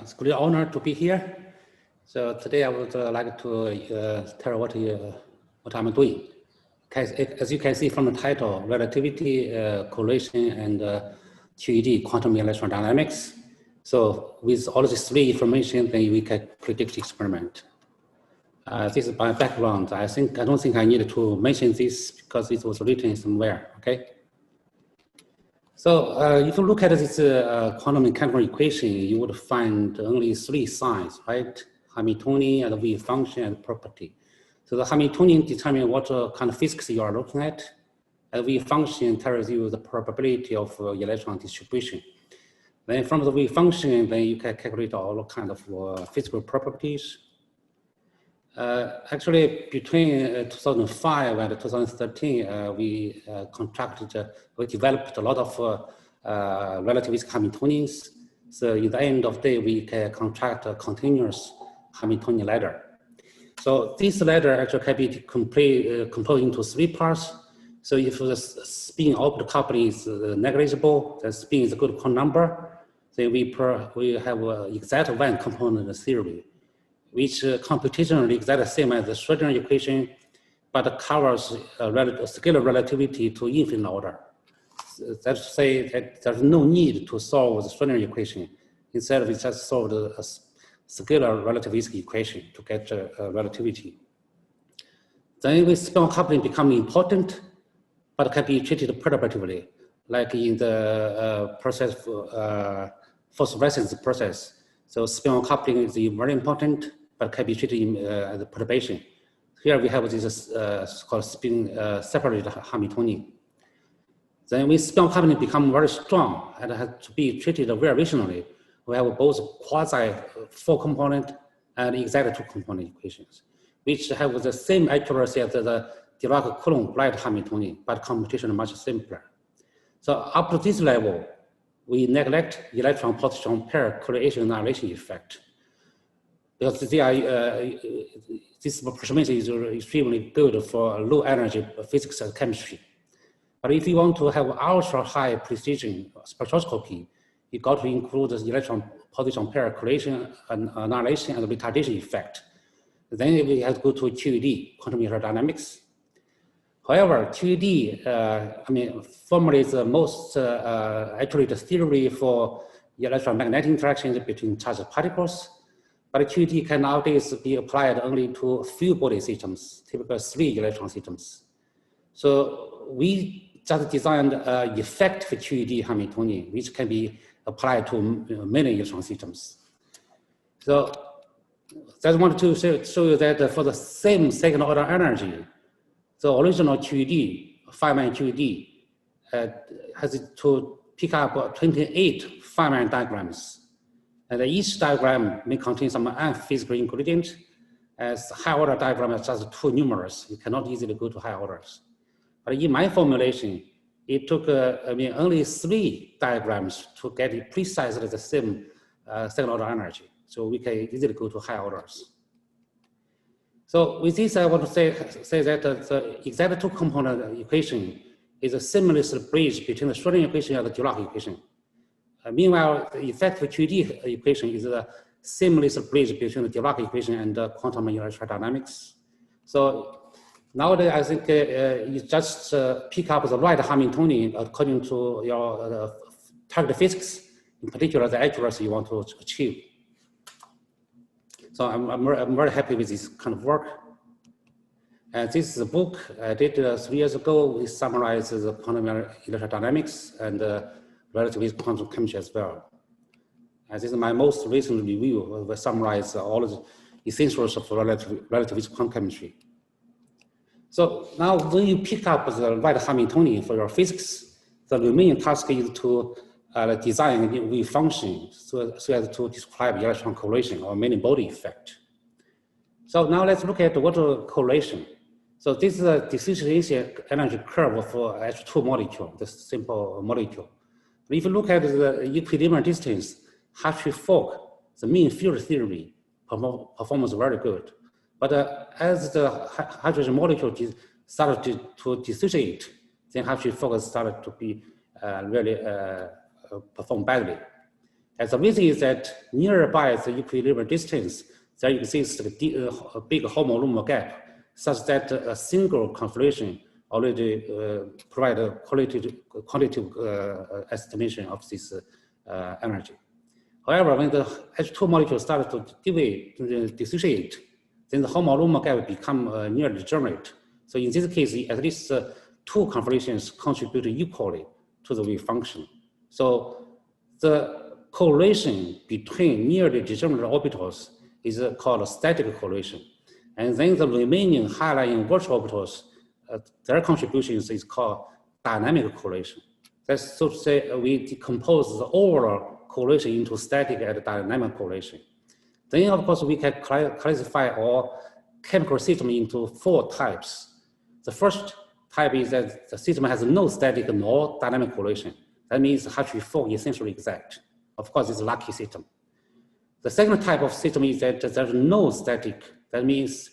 It's a great honor to be here. So today I would like to tell what I'm doing. As you can see from the title, Relativity, Correlation, and QED, Quantum Electrodynamics. So with all these three information, then we can predict experiment. This is my background. I don't think I need to mention this because it was written somewhere, okay? So if you look at this quantum mechanical equation, you would find only three signs, right? Hamiltonian and wave function and property. So the Hamiltonian determines what kind of physics you are looking at. And wave function tells you the probability of electron distribution. Then from the wave function, then you can calculate all kind of physical properties. Actually, between 2005 and 2013, we developed a lot of relativistic Hamiltonians. So at the end of the day, we can construct a continuous Hamiltonian ladder. So this ladder actually can be composed into three parts. So if the spin orbit coupling is negligible, the spin is a good quantum number, then we have exact one component theory, which computationally is the same as the Schrödinger equation, but covers scalar relativity to infinite order. That's to say that there's no need to solve the Schrödinger equation. Instead, we just solve the scalar relativistic equation to get relativity. Then with spin coupling become important, but can be treated perturbatively, like in the phosphorescence process. So spin coupling is very important, but can be treated as a perturbation. Here we have this called spin separated Hamiltonian. Then when spin coupling become very strong and has to be treated very rationally, we have both quasi 4-component and exact 2-component equations, which have the same accuracy as the Dirac-Coulomb light Hamiltonian, but computation is much simpler. So up to this level, we neglect electron-positron pair correlation annihilation effect, because they are, this approximation is extremely good for low energy physics and chemistry. But if you want to have ultra high precision spectroscopy, you got to include the electron-positron pair correlation and annihilation and retardation effect. Then we have to go to QED, quantum electrodynamics. However, QED, formally is the most accurate theory for electromagnetic interactions between charged particles. But QED can nowadays be applied only to few body systems, typically 3 electron systems. So we just designed an effective QED Hamiltonian, which can be applied to many electron systems. So I just wanted to show you that for the same second order energy, the original QED, Feynman QED, has to pick up 28 Feynman diagrams. And each diagram may contain some unphysical ingredient, as high order diagram is just too numerous. You cannot easily go to high orders. But in my formulation, it took only 3 diagrams to get it precisely the same second order energy. So we can easily go to high orders. So with this, I want to say that the exact 2-component equation is a seamless bridge between the Schrödinger equation and the Dirac equation. Meanwhile, the effective QED equation is a seamless bridge between the Dirac equation and quantum electrodynamics. So nowadays, I think you just pick up the right Hamiltonian according to your target physics, in particular the accuracy you want to achieve. So I'm very happy with this kind of work. This is a book I did 3 years ago. We summarize the quantum electrodynamics and relativist quantum chemistry as well. And this is my most recent review. We summarize all the essentials of relativist quantum chemistry. So now when you pick up the right Hamiltonian for your physics, the remaining task is to design a wave function so as to describe electron correlation or many body effect. So now let's look at what is correlation. So this is a dissociation energy curve for H2 molecule, this simple molecule. But if you look at the equilibrium distance, Hartree-Fock, the mean field theory performs very good. But as the hydrogen molecule started to dissociate, then Hartree-Fock started to be really perform badly. And the reason is that nearby the equilibrium distance, there exists a big homoluminal gap, such that a single configuration already provide a quantitative estimation of this energy. However, when the H2 molecule started to dissociate, then the homoluminal gap become nearly degenerate. So in this case, at least two configurations contribute equally to the wave function. So the correlation between nearly degenerate orbitals is called a static correlation. And then the remaining high-lying virtual orbitals, their contributions is called dynamic correlation. That's so to say, we decompose the overall correlation into static and dynamic correlation. Then, of course, we can classify all chemical systems into 4 types. The first type is that the system has no static nor dynamic correlation. That means H4 essentially exact. Of course, it's a lucky system. The second type of system is that there's no static. That means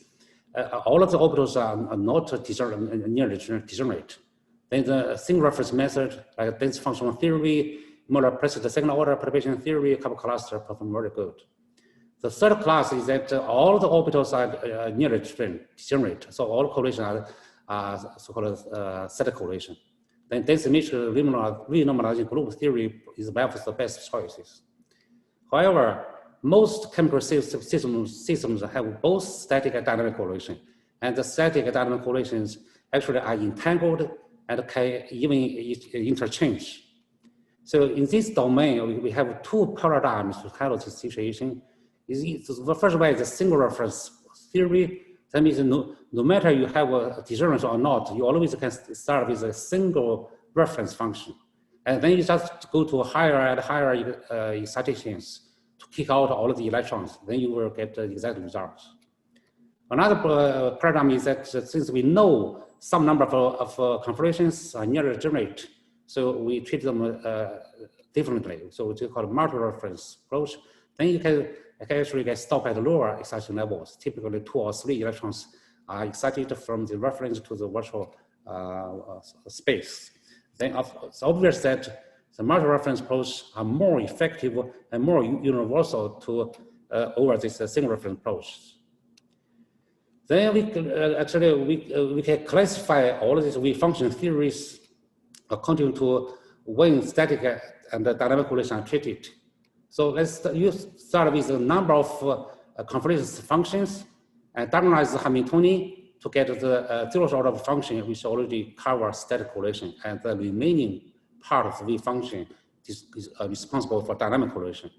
all of the orbitals are not nearly degenerate. Then the single reference method, like dense functional theory, Muller-Presley second order perturbation theory, couple cluster perform very good. The third class is that all the orbitals are nearly degenerate. So all correlations are so-called static correlation. Then dense mixture renormalizing group theory is perhaps the best choices. However, most chemical systems have both static and dynamic correlation. And the static and dynamic correlations actually are entangled and can even interchange. So in this domain, we have 2 paradigms to handle this situation. The first way is the single reference theory. That means no matter you have a degeneration or not, you always can start with a single reference function. And then you just go to higher and higher excitations to kick out all of the electrons. Then you will get the exact results. Another paradigm is that since we know some number of configurations are nearly degenerate, so we treat them differently. So it's called multi-reference approach. Then you can actually get stopped at lower excitation levels. Typically 2 or 3 electrons are excited from the reference to the virtual space. Then it's obvious that the multi-reference approach are more effective and more universal to over this single reference approach. Then we can classify all of these wave function theories according to when static and dynamic correlation are treated. So let's start with the number of convergence functions and diagonalize the Hamiltonian to get the zeroth order function, which already covers static correlation, and the remaining part of the wave function is responsible for dynamic correlation.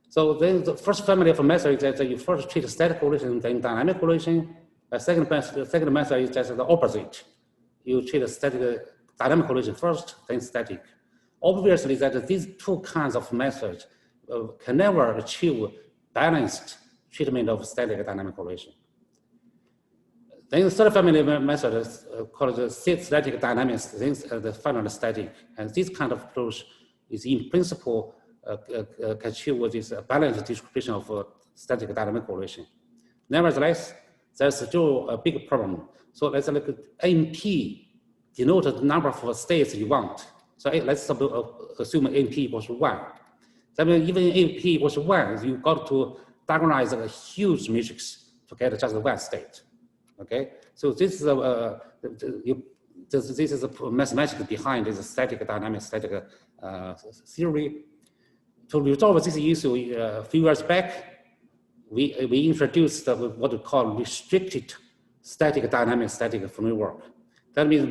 So then the first family of methods is that you first treat static correlation, then dynamic correlation. The second method is just the opposite. You treat dynamic correlation first, then static. Obviously, that these 2 kinds of methods can never achieve balanced treatment of static and dynamic correlation. Then the third family method is called the static dynamics, then the final static. And this kind of approach is in principle can achieve this balanced distribution of static dynamic correlation. Nevertheless, there's still a big problem. So let's look at NP denote the number of states you want. So let's assume NP equals 1. That means even NP equals 1, you got to diagonalize a huge matrix to get just 1 state. Okay, so this is the mathematics behind this static dynamic static theory. To resolve this issue, a few years back, we introduced what we call restricted static dynamic static framework. That means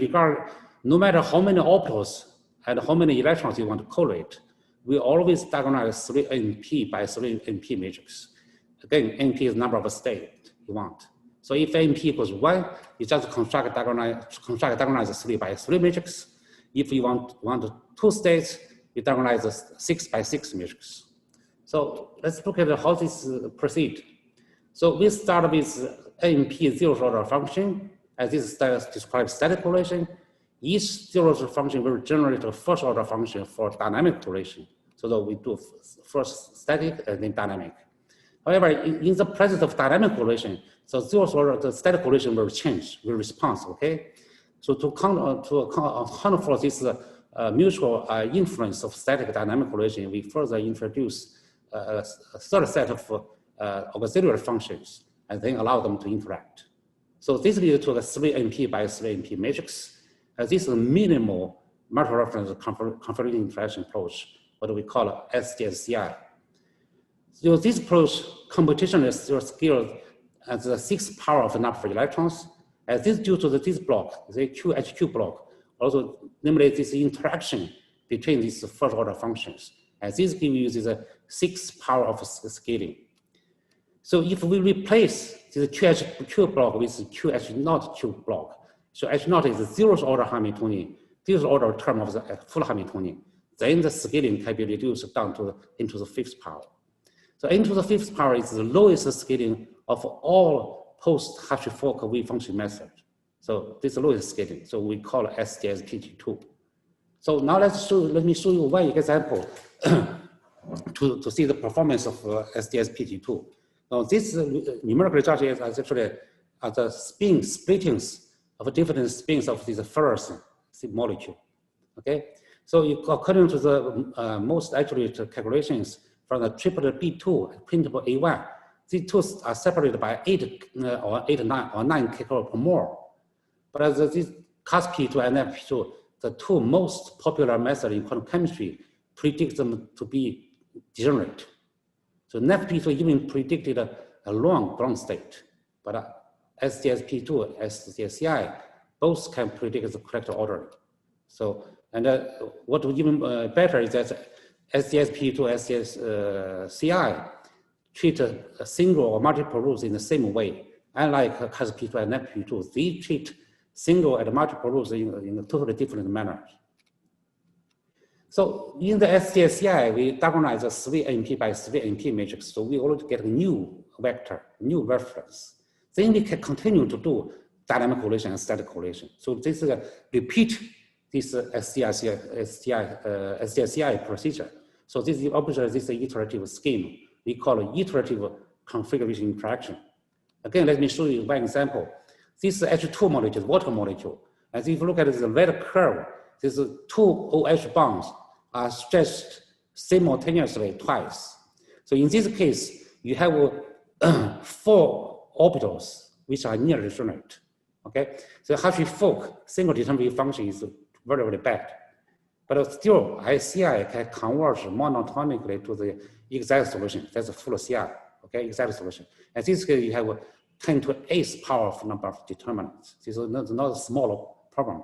no matter how many orbitals and how many electrons you want to correlate, we always diagonalize 3 NP by 3 NP matrix. Again, NP is number of states you want. So if NP equals 1, you just construct diagonalize 3 by 3 matrix. If you want 2 states, you diagonalize a 6 by 6 matrix. So let's look at how this proceed. So we start with NP zeroth order function, as this describes static correlation. Each zeroth function will generate a first order function for dynamic correlation. So that we do first static and then dynamic. However, in the presence of dynamic correlation, so zeroth order, the static correlation will change, will respond, okay? So to account for this mutual influence of static dynamic relation, we further introduce a third set of auxiliary functions and then allow them to interact. So this leads to the 3NP by 3NP matrix. This is a minimal multi-reference conformity interaction approach, what we call SDSCI. So this approach computationally scaled at the 6th power of the number of electrons. As this due to this block, the QHQ block, also namely this interaction between these first order functions. And this gives you the 6th power of scaling. So if we replace the QHQ block with QH0Q block, so H0 is the 0th order Hamiltonian, 0th order term of the full Hamiltonian, then the scaling can be reduced down to into the 5th power. So into the 5th power is the lowest scaling of all post-Hartree-Fock wave function method. So this is the lowest scaling. So we call it SDSPT2. So now let me show you one example to see the performance of SDSPT2. Now this numerical result is actually the spin splittings of different spins of this first molecule. Okay, so according to the most accurate calculations from the triplet B2 and printable A1, these two are separated by 8 or 9 kcal per mole. But as this CAS-P2 and NF-P2, the two most popular methods in quantum chemistry predict them to be degenerate. So NF-P2 even predicted a long ground state, but SDSP2 and SDSCI both can predict the correct ordering. So, and what even better is that SDSP2 and SDSCI treat a single or multiple rules in the same way. Unlike CAS-P2 and NF-P2, they treat single and multiple rules in a totally different manner. So in the SDSCI, we diagonalize a 3NP by 3NP matrix. So we already get a new vector, new reference. Then we can continue to do dynamic correlation and static correlation. So this is repeat this SDSCI procedure. So this is obviously this is an iterative scheme. We call it iterative configuration interaction. Again, let me show you one example. This is H2 molecule, water molecule. As if you look at the red curve, these two OH bonds are stretched simultaneously twice. So in this case, you have 4 orbitals which are near degenerate. Okay, so Hartree-Fock single determinant function is very, very bad. But still, ICI can converge monotonically to the exact solution. That's a full CI, okay, exact solution. And this case, you have 10 to the 8th power of number of determinants. This is not a small problem.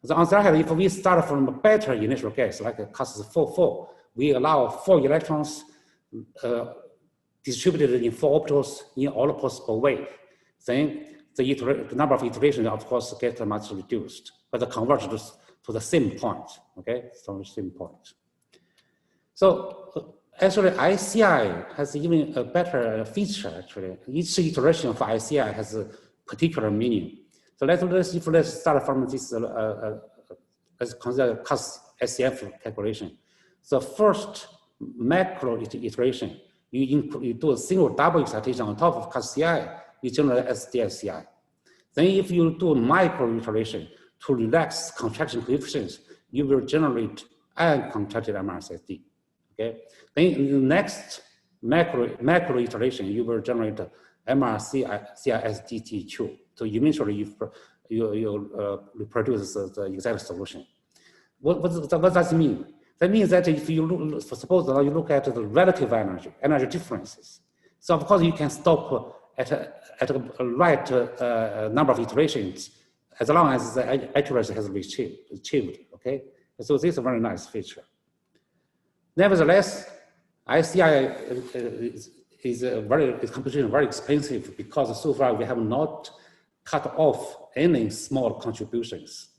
So on the other hand, if we start from a better initial guess, like a CAS-4,4, we allow 4 electrons distributed in 4 orbitals in all possible ways. Then the number of iterations, of course, gets much reduced, but the converge to the same point, okay, so the same point. So actually, ICI has even a better feature, actually. Each iteration of ICI has a particular meaning. So let's start from this, let's consider CAS-SCF calculation. So first macro iteration, you do a single double excitation on top of CAS-CI, you generate SDSCI. Then if you do micro iteration to relax contraction coefficients, you will generate uncontracted MRSSD. Okay. Then in the next macro iteration, you will generate MRCISDTQ. So eventually you reproduce the exact solution. What does it mean? That means that if you look, suppose that you look at the relative energy differences. So of course you can stop at a right number of iterations as long as the accuracy has been achieved. Okay. So this is a very nice feature. Nevertheless, ICI is computationally very expensive because so far we have not cut off any small contributions.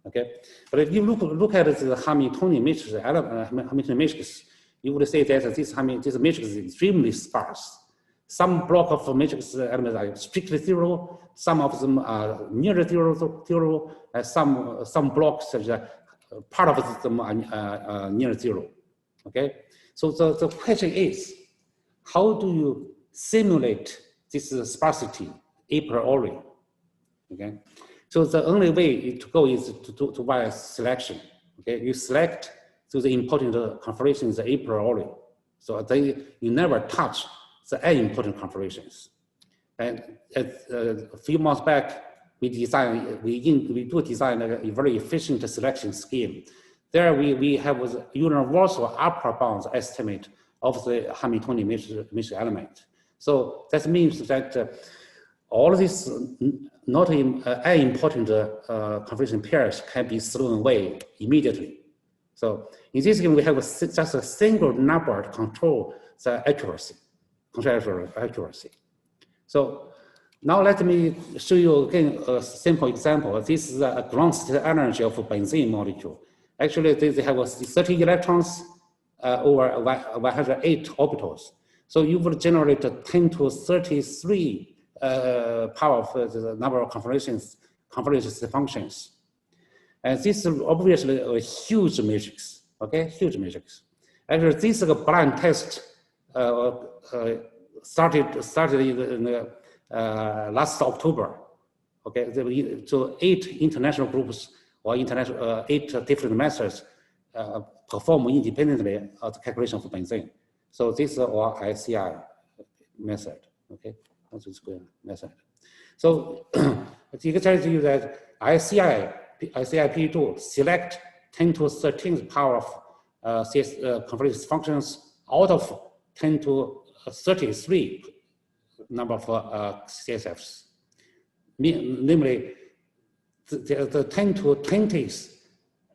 Okay, but if you look at the Hamiltonian matrix, you would say that this matrix is extremely sparse. Some block of matrix elements are strictly 0. Some of them are near 0, and some blocks, part of them are near 0. Okay, so the question is, how do you simulate this sparsity a priori? Okay, so the only way to go is to via selection. Okay, you select to the important configurations a priori. So you never touch the unimportant configurations. And a few months back, we do design a very efficient selection scheme. There we have a universal upper bound estimate of the Hamiltonian measure element. So that means that all these not unimportant configuration pairs can be thrown away immediately. So in this game, we have just a single number to control the accuracy. So now let me show you again a simple example. This is a ground state energy of a benzene molecule. Actually, they have 30 electrons over 108 orbitals. So you will generate 10 to 33 power of the number of configurations functions. And this is obviously a huge matrix, okay, huge matrix. Actually, this is a blind test started in the, last October, okay? So 8 international groups or 8 different methods perform independently of the calculation of benzene. So this is our ICI method, okay? That's the square method. So you can tell you that ICI-P2 select 10 to 13th power of configuration functions out of 10 to 33 number of CSFs. Namely, the 10 to 20th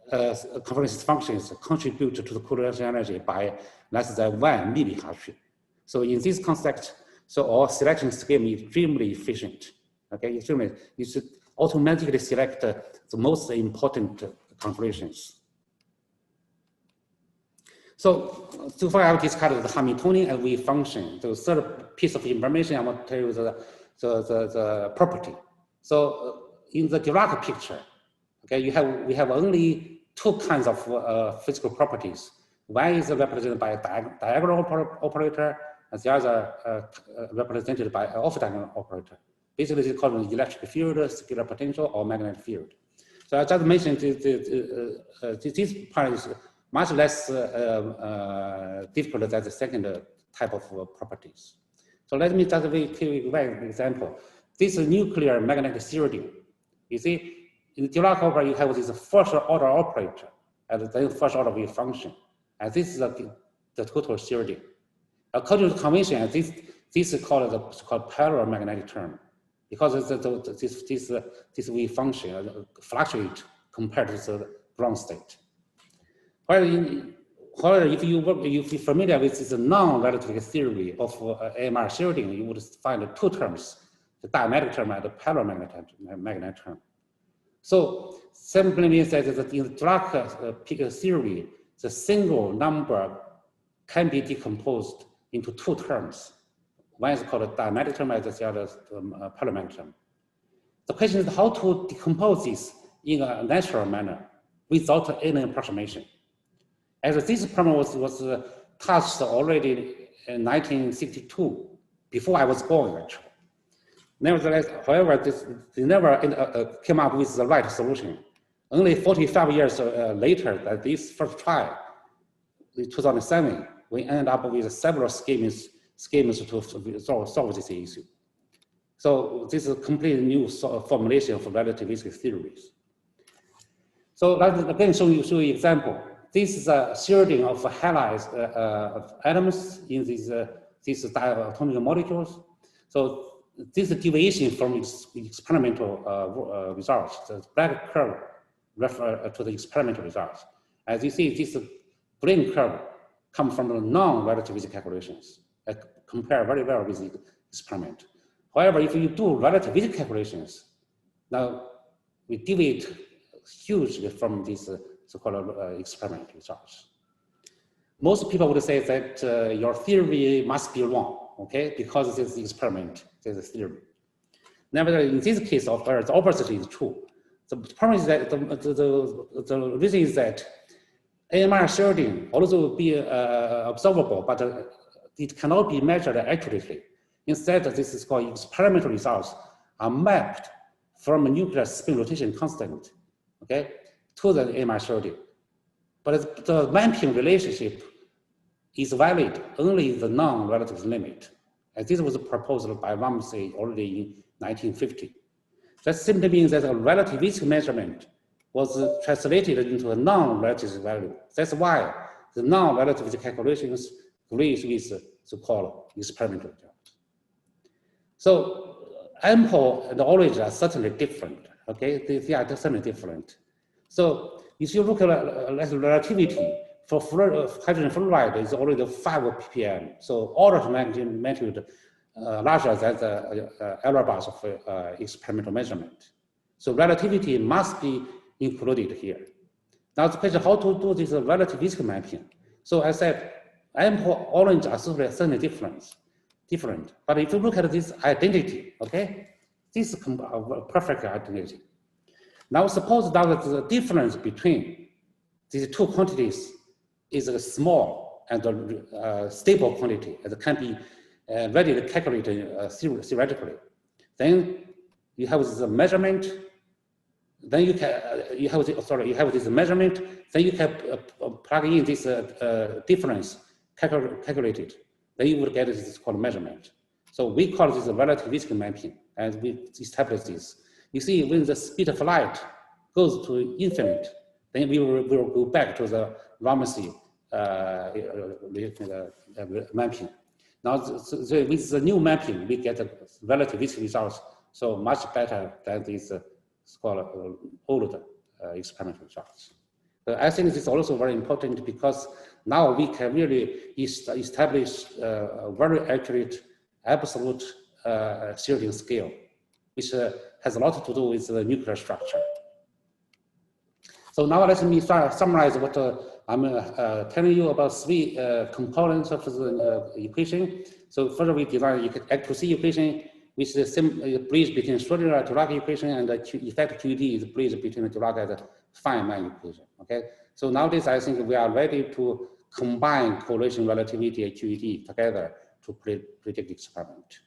configuration functions contribute to the correlation energy by less than 1 millihash. So in this context, so our selection scheme is extremely efficient. Okay, you should automatically select the most important configurations. So far I've discussed the Hamiltonian and wave function. The third piece of information I want to tell you the property. So in the Dirac picture, okay, we have only 2 kinds of physical properties. One is represented by a diagonal operator, and the other represented by an off-diagonal operator. Basically, it's called an electric field, scalar potential, or magnetic field. So I just mentioned this part is much less difficult than the second type of properties. So let me just give you an example. This is nuclear magnetic shielding. You see, in the Dirac operator, you have this first order operator and then first order wave function. And this is the total shielding. According to the convention, this is called parallel magnetic term, because this wave function fluctuates compared to the ground state. However, if you're familiar with this non-relativistic theory of AMR shielding, you would find 2 terms, the diamagnetic term and the parallel magnetic term. So simply means that in the Dirac theory, the single number can be decomposed into 2 terms. One is called a diamagnetic term, and the other parallel magnetic term. The question is how to decompose this in a natural manner without any approximation. As this problem was touched already in 1962, before I was born, actually. Nevertheless, however, they never came up with the right solution. Only 45 years later, that this first try, in 2007, we ended up with several schemes to solve this issue. So this is a completely new formulation of relativistic theories. So let's again show you an example. This is a shielding of halides atoms in these atomic molecules. So this is a deviation from experimental results. The black curve refers to the experimental results. As you see, this green curve comes from the non-relativistic calculations that compare very well with the experiment. However, if you do relativistic calculations, now we deviate hugely from these so-called experimental results. Most people would say that your theory must be wrong, okay, because this is the experiment, this is theory. Nevertheless, in this case, of course, the opposite is true. The problem is that the reason is that AMR shielding also be observable, but it cannot be measured accurately. Instead, this is called experimental results are mapped from a nuclear spin rotation constant, okay, to the AMR shielding. But the mapping relationship is valid only in the non-relative limit. And this was proposed by Ramsey already in 1950. That simply means that a relativistic measurement was translated into a non-relative value. That's why the non-relativity calculations agrees with so-called experimental results. So ample and origin are certainly different. Okay, they are certainly different. So if you look at relativity for hydrogen fluoride, it's already 5 ppm. So order of magnitude larger than the error bars of experimental measurement. So relativity must be included here. Now the question, how to do this relativistic mapping? So I said, ample orange are certainly different. But if you look at this identity, okay, this is a perfect identity. Now suppose that the difference between these two quantities is a small and a stable quantity, and can be readily calculated theoretically. Then you have this measurement. Then you have this measurement. Then you can plug in this difference calculated. Then you will get this called measurement. So we call this relativistic mapping, and we establish this. You see, when the speed of light goes to infinite, then we will go back to the Ramsey mapping. Now, with the new mapping, we get relativistic results, so much better than these old experimental results. But I think this is also very important because now we can really establish a very accurate absolute shielding scale, which has a lot to do with the nuclear structure. So now let me summarize what I'm telling you about 3 components of the equation. So first we define X2C equation, which is the bridge between Schrödinger and Dirac equation, and the effect QED is the bridge between the Dirac and the Feynman equation. Okay. So nowadays I think we are ready to combine correlation, relativity, and QED together to predict experiment.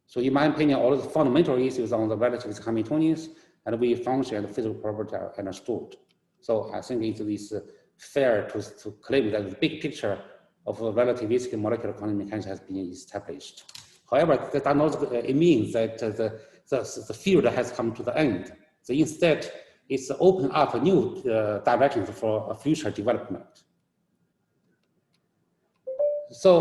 So in my opinion, all the fundamental issues on the relativistic Hamiltonians and wave function and physical property are understood. So I think it is fair to claim that the big picture of relativistic molecular quantum mechanics has been established. However, that does not mean that the field has come to the end. So instead, it's opened up new directions for future development. So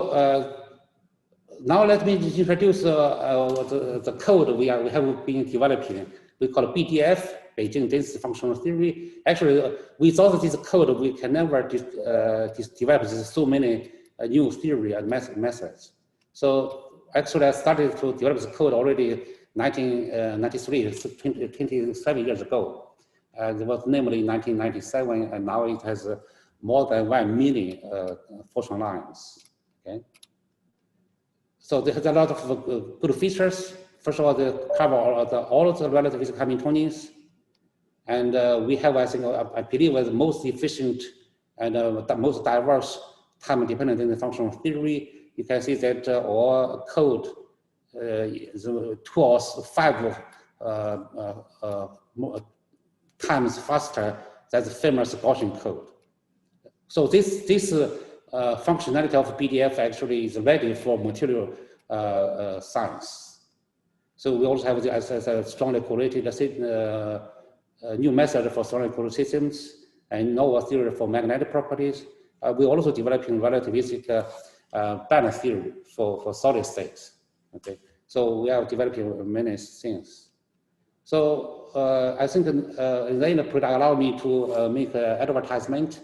now let me introduce the code we have been developing. We call it BDF, Beijing Density Functional Theory. Actually, without this code, we can never develop so many new theory and methods. So actually, I started to develop the code already 1993, 27 years ago. It was namely 1997, and now it has more than 1 million function lines. Okay. So there's a lot of good features. First of all, they cover all of the relativistic Hamiltonians. And we have, I think, I believe, the most efficient and the most diverse time-dependent functional theory. You can see that our code is 2 or 5 times faster than the famous Gaussian code. So this functionality of PDF actually is ready for material science. So we also have, as a strongly correlated new method for strongly correlated systems and novel theory for magnetic properties. We're also developing relativistic balance theory for solid states. Okay, so we are developing many things. So I think then the product allow me to make an advertisement.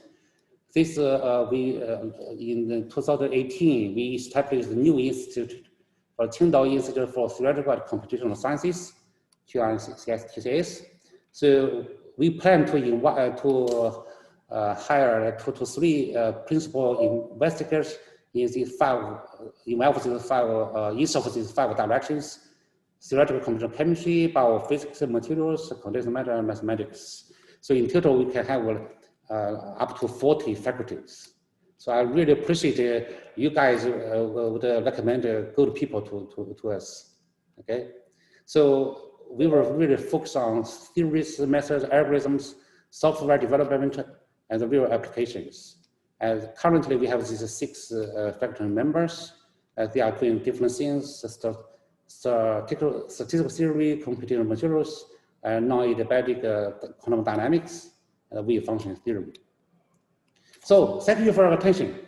This in 2018 we established a new institute for Qingdao Institute for Theoretical and Computational Sciences, QRCS. So we plan to hire 2 to 3 principal investigators in these 5 each of these 5 directions: theoretical computational chemistry, biophysics, materials, condensed matter, and mathematics. So in total, we can have up to 40 faculties. So I really appreciate you guys would recommend good people to us. Okay, so we will really focus on theories, methods, algorithms, software development, and the real applications. Currently, we have these 6 faculty members. They are doing different things: statistical theory, computational materials, non-adiabatic quantum dynamics, wave function theory. So, thank you for your attention.